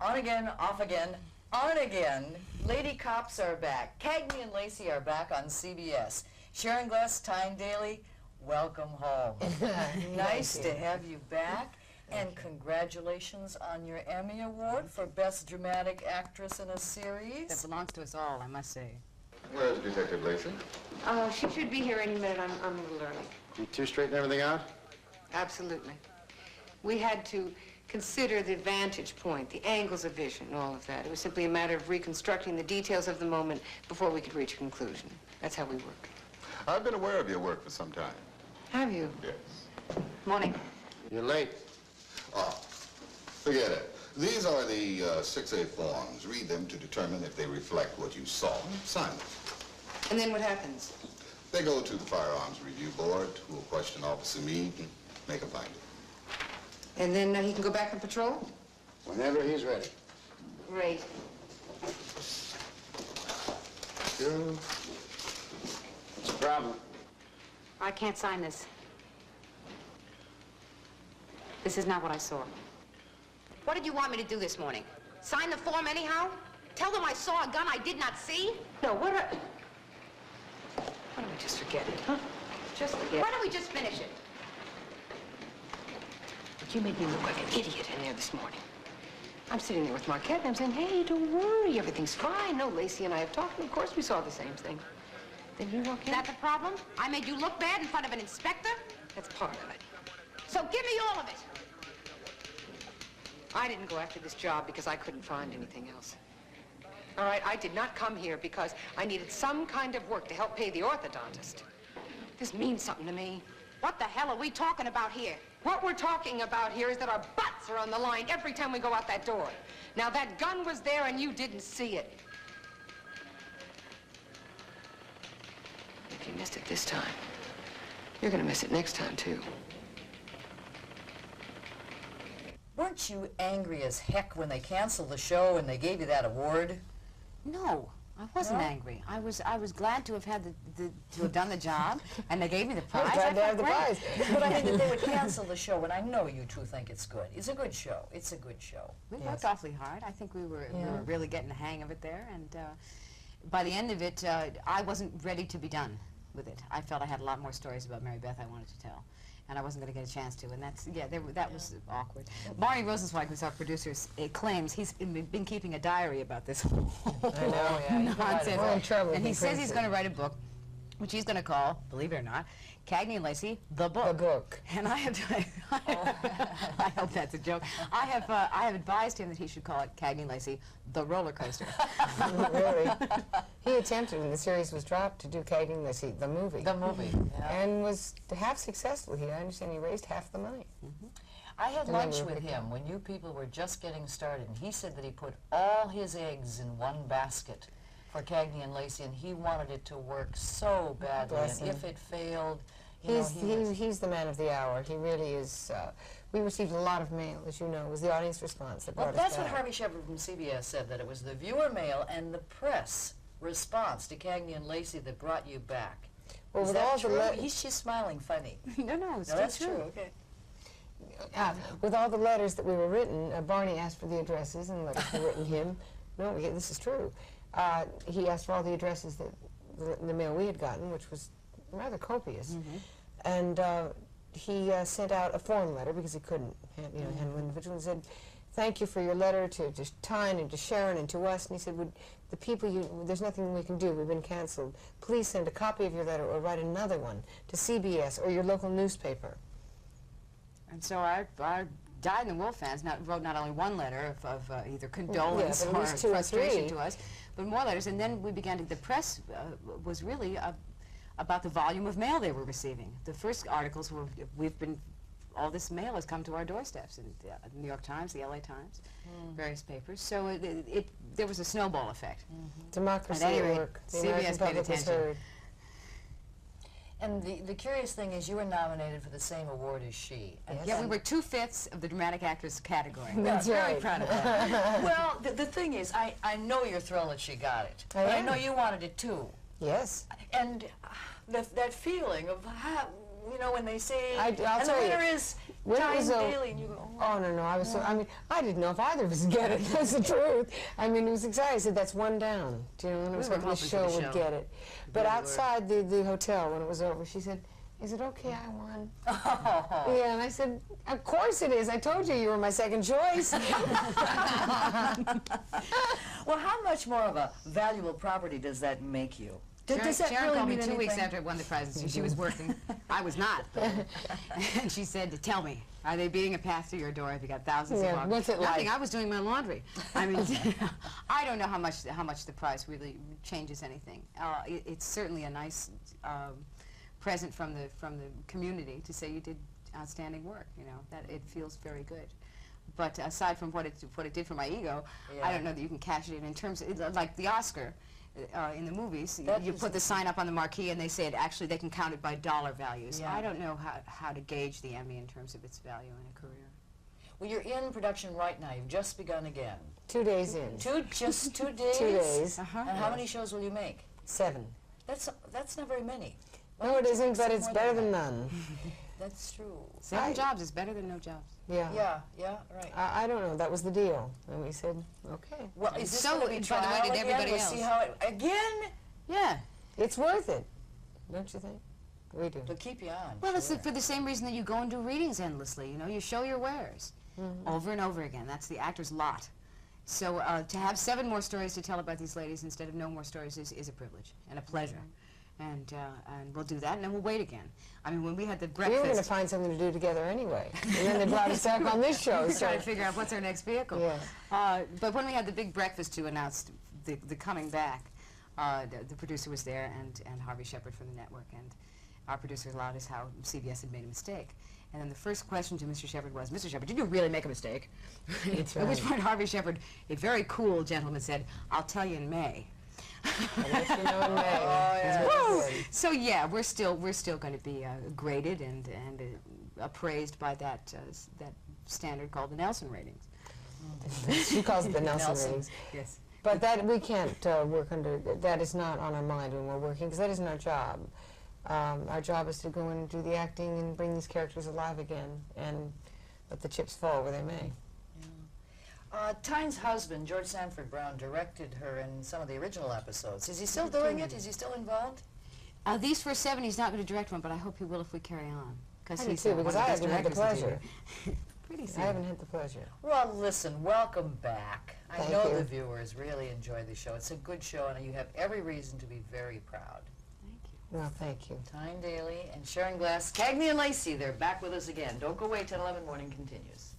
On again, off again, on again. Lady Cops are back. Cagney and Lacey are back on CBS. Sharon Gless, Tyne Daly, welcome home. Nice to have you back. And congratulations on your Emmy Award for Best Dramatic Actress in a Series. That belongs to us all, I must say. Where's Detective Lacey? She should be here any minute. I'm a little early. You two straighten everything out? Absolutely. We had to consider the vantage point, the angles of vision, all of that. It was simply a matter of reconstructing the details of the moment before we could reach a conclusion. That's how we work. I've been aware of your work for some time. Have you? Yes. Morning. You're late. Oh, forget it. These are the 6A forms. Read them to determine if they reflect what you saw. Sign them. And then what happens? They go to the Firearms Review Board, who will question Officer Meade and make a finding. And then he can go back on patrol? Whenever he's ready. Great. Good. What's the problem? I can't sign this. This is not what I saw. What did you want me to do this morning? Sign the form anyhow? Tell them I saw a gun I did not see? No, why don't we just forget it, huh? Just forget Why don't we just finish it? You made me look like an idiot in there this morning. I'm sitting there with Marquette, and I'm saying, hey, don't worry, everything's fine. No, Lacey and I have talked, and of course we saw the same thing. Then you walk in. Is that the problem? I made you look bad in front of an inspector? That's part of it. So give me all of it. I didn't go after this job because I couldn't find anything else. All right, I did not come here because I needed some kind of work to help pay the orthodontist. This means something to me. What the hell are we talking about here? What we're talking about here is that our butts are on the line every time we go out that door. Now, that gun was there and you didn't see it. If you missed it this time, you're gonna miss it next time, too. Weren't you angry as heck when they canceled the show and they gave you that award? No, I wasn't angry. I was glad to have had to have done the job, and they gave me the prize. Glad to have the great. prize. But I mean, that they would cancel the show, and I know you two think it's good. It's a good show. It's a good show. We worked awfully hard. I think we were really getting the hang of it there, and by the end of it, I wasn't ready to be done with it. I felt I had a lot more stories about Mary Beth I wanted to tell, and I wasn't going to get a chance to, and that's, that was awkward. Barney Rosenzweig, who's our producer, claims he's been keeping a diary about this whole I know, yeah. nonsense. We're in trouble. And he says he's going to write a book, which he's going to call, believe it or not, Cagney and Lacey, the book. The book. And I have to, I hope that's a joke. I have advised him that he should call it Cagney and Lacey, the roller coaster. Really? He attempted, when the series was dropped, to do Cagney and Lacey, the movie. The movie, yeah. And was half successful. I understand he raised half the money. I had lunch with him when you people were just getting started, and he said that he put all his eggs in one basket for Cagney and Lacey, and he wanted it to work so badly, and if it failed, he's the man of the hour. He really is. We received a lot of mail, as you know. It was the audience response that brought us that's back. what Harvey Shepard from CBS said, that it was the viewer mail and the press response to Cagney and Lacey that brought you back. Well, Is with that all true? the She's smiling funny. No, it's That's true. true, okay. with all the letters that we were written, Barney asked for the addresses, and letters were written him. No, this is true. He asked for all the addresses that the mail we had gotten, which was rather copious, and he sent out a form letter because he couldn't, handle individual, and said, "Thank you for your letter to Tyne and to Sharon and to us." And he said, "Would the people there's nothing we can do. We've been canceled. Please send a copy of your letter or write another one to CBS or your local newspaper." And so our Dyed-in-the-Wool fans wrote not only one letter of either condolence but at or least 2 or 3. frustration to us, but more letters. And then we began to, the press was really about the volume of mail they were receiving. The first articles were, all this mail has come to our doorsteps, in the New York Times, the LA Times, various papers. So there was a snowball effect. Democracy At any at rate, work. The CBS American paid public was attention. heard. And the curious thing is you were nominated for the same award as she. And Yeah, we were 2/5 of the dramatic actress category. That's Very right. proud of that. Well, the thing is, I know you're thrilled that she got it. I But I am. know you wanted it too. Yes. And that feeling of how, when they say, I'll and the tell you. winner is when it Tyne was Daly, and you go, Oh, no, I was so, I mean, I didn't know if either of us would get it, that's the truth. I mean, it was exciting. I said, that's one down. Do you know, when it was were hoping the hoping for show the would show. get it. But outside the hotel, when it was over, she said, is it okay I won? Yeah, and I said, of course it is. I told you were my second choice. well, how much more of a valuable property does that make you? Does that Sharon really called me mean 2 weeks anything? after I won the prize. She was working. I was not. And she said, tell me, are they beating a path to your door? Have you got thousands of walkers? What's it like? Nothing. I was doing my laundry. I mean, I don't know how much the prize really changes anything. It's certainly a nice present from the community to say you did outstanding work. You know, that it feels very good. But aside from what it did for my ego, I don't know that you can cash it in terms of, like the Oscar. In the movies, you put the sign up on the marquee and they say actually they can count it by dollar values. Yeah. I don't know how to gauge the Emmy in terms of its value in a career. Well, you're in production right now. You've just begun again. 2 days in. Just 2 days? 2 days. And how many shows will you make? 7. That's not very many. Why No, don't it you isn't, make but some it's more better than than that? none. That's true. 7 jobs is better than no jobs. Yeah. Yeah, right. I don't know. That was the deal. And we said, okay. Well, is this So, going to be by the way, trial did again? everybody We'll else. see how it, again? Yeah. It's worth it. Don't you think? We do. They'll keep you on. Well, it's sure. for the same reason that you go and do readings endlessly. You know, you show your wares over and over again. That's the actor's lot. So to have 7 more stories to tell about these ladies instead of no more stories is a privilege and a pleasure. And we'll do that, and then we'll wait again. I mean, when we had the We were going to breakfast, find something to do together anyway. And then they brought us back on this show. So. trying to figure out what's our next vehicle. Yeah. But when we had the big breakfast to announce the coming back, the producer was there and Harvey Shepard from the network, and our producer allowed us how CBS had made a mistake. And then the first question to Mr. Shepard was, Mr. Shepard, did you really make a mistake? That's At which right. point Harvey Shepard, a very cool gentleman, said, I'll tell you in May. I'll let you know in May. Oh, yeah. So yeah, we're still going to be graded and appraised by that standard called the Nelson ratings. She calls it the Nelson Nelson. ratings. Yes. But that we can't work under, that is not on our mind when we're working, because that isn't our job. Our job is to go in and do the acting and bring these characters alive again and let the chips fall where they may. Tyne's husband, George Sanford Brown, directed her in some of the original episodes. Is he still doing it? Is he still involved? These first 7, he's not going to direct one, but I hope he will if we carry on. I do he's too, one of because the I best haven't had the directors in pleasure. TV. Pretty I soon. haven't had the pleasure. Well, listen, welcome back. I Thank know you. the viewers really enjoy the show. It's a good show, and you have every reason to be very proud. Thank you. Well, thank you. Tyne Daly and Sharon Gless, Cagney and Lacey, they're back with us again. Don't go away, 10/11 Morning continues.